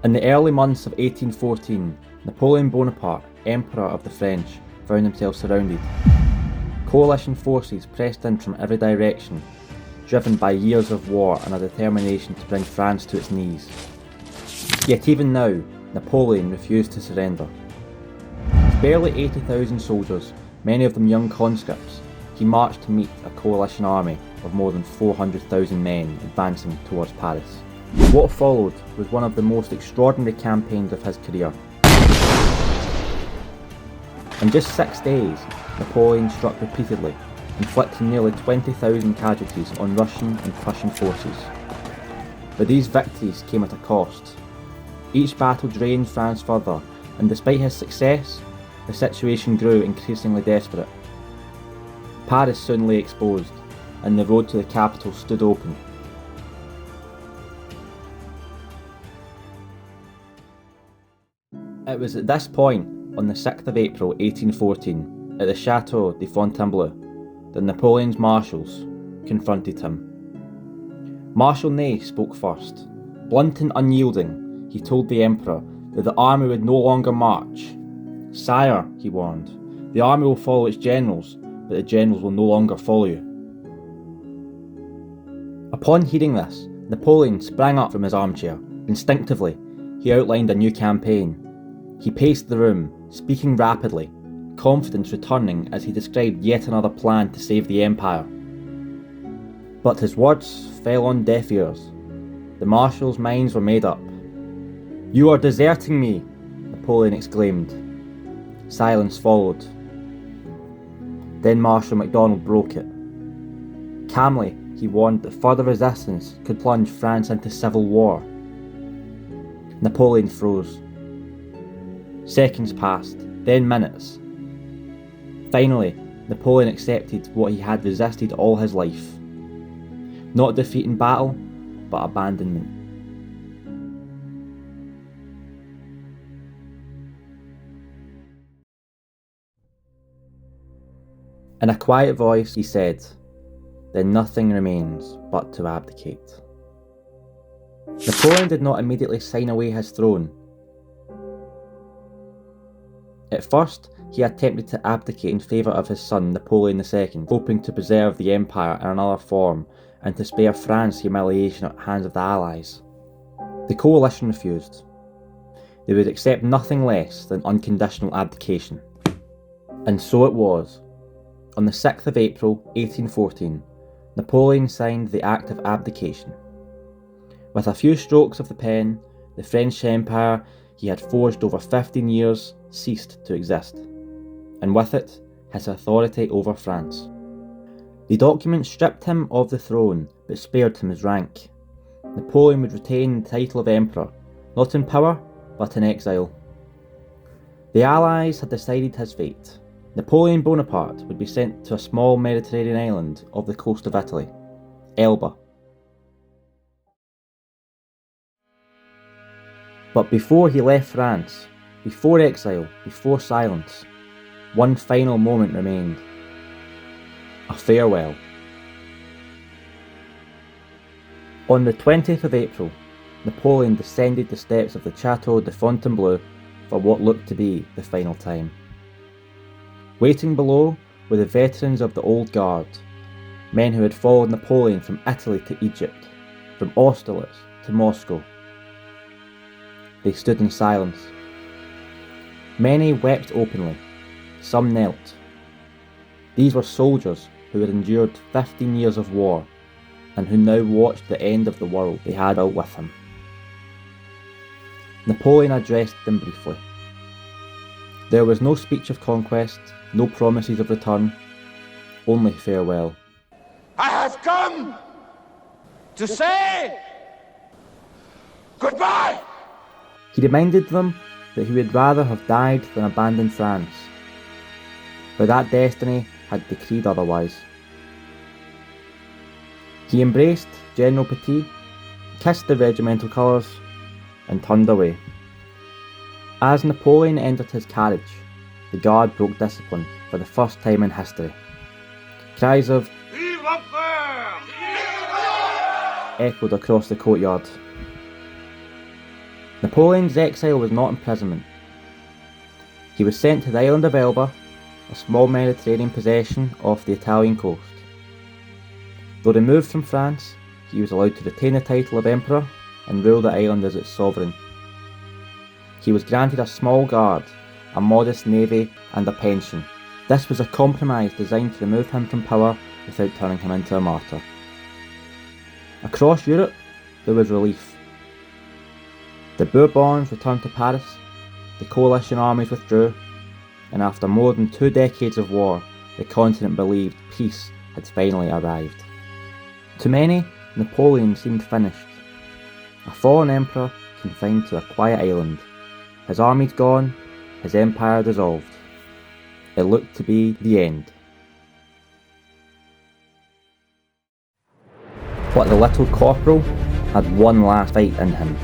In the early months of 1814, Napoleon Bonaparte, Emperor of the French, found himself surrounded. Coalition forces pressed in from every direction, driven by years of war and a determination to bring France to its knees. Yet even now, Napoleon refused to surrender. With barely 80,000 soldiers, many of them young conscripts, he marched to meet a coalition army of more than 400,000 men advancing towards Paris. What followed was one of the most extraordinary campaigns of his career. In just 6 days, Napoleon struck repeatedly, inflicting nearly 20,000 casualties on Russian and Prussian forces. But these victories came at a cost. Each battle drained France further, and despite his success, the situation grew increasingly desperate. Paris soon lay exposed, and the road to the capital stood open. It was at this point, on the 6th of April 1814, at the Chateau de Fontainebleau, that Napoleon's marshals confronted him. Marshal Ney spoke first. Blunt and unyielding, he told the Emperor that the army would no longer march. "Sire," he warned, "the army will follow its generals, but the generals will no longer follow you." Upon hearing this, Napoleon sprang up from his armchair. Instinctively, he outlined a new campaign. He paced the room, speaking rapidly, confidence returning as he described yet another plan to save the empire. But his words fell on deaf ears. The marshals' minds were made up. "You are deserting me!" Napoleon exclaimed. Silence followed. Then Marshal MacDonald broke it. Calmly, he warned that further resistance could plunge France into civil war. Napoleon froze. Seconds passed, then minutes. Finally, Napoleon accepted what he had resisted all his life. Not defeat in battle, but abandonment. In a quiet voice, he said, "Then nothing remains but to abdicate." Napoleon did not immediately sign away his throne. At first, he attempted to abdicate in favour of his son Napoleon II, hoping to preserve the empire in another form and to spare France humiliation at the hands of the Allies. The coalition refused. They would accept nothing less than unconditional abdication. And so it was. On the 6th of April 1814, Napoleon signed the Act of Abdication. With a few strokes of the pen, the French Empire he had forged over 15 years ceased to exist, and with it, his authority over France. The document stripped him of the throne, but spared him his rank. Napoleon would retain the title of Emperor, not in power, but in exile. The Allies had decided his fate. Napoleon Bonaparte would be sent to a small Mediterranean island off the coast of Italy, Elba. But before he left France, before exile, before silence, one final moment remained. A farewell. On the 20th of April, Napoleon descended the steps of the Chateau de Fontainebleau for what looked to be the final time. Waiting below were the veterans of the Old Guard, men who had followed Napoleon from Italy to Egypt, from Austerlitz to Moscow. They stood in silence. Many wept openly, some knelt. These were soldiers who had endured 15 years of war, and who now watched the end of the world they had built with him. Napoleon addressed them briefly. There was no speech of conquest, no promises of return, only farewell. "I have come to say goodbye!" He reminded them that he would rather have died than abandon France, but that destiny had decreed otherwise. He embraced General Petit, kissed the regimental colours, and turned away. As Napoleon entered his carriage, the guard broke discipline for the first time in history. Cries of "Vive l'Empereur! Vive l'Empereur!" echoed across the courtyard. Napoleon's exile was not imprisonment. He was sent to the island of Elba, a small Mediterranean possession off the Italian coast. Though removed from France, he was allowed to retain the title of emperor and rule the island as its sovereign. He was granted a small guard, a modest navy and a pension. This was a compromise designed to remove him from power without turning him into a martyr. Across Europe, there was relief. The Bourbons returned to Paris, the coalition armies withdrew, and after more than 2 decades of war, the continent believed peace had finally arrived. To many, Napoleon seemed finished. A fallen emperor confined to a quiet island. His armies gone, his empire dissolved. It looked to be the end. But the little corporal had one last fight in him.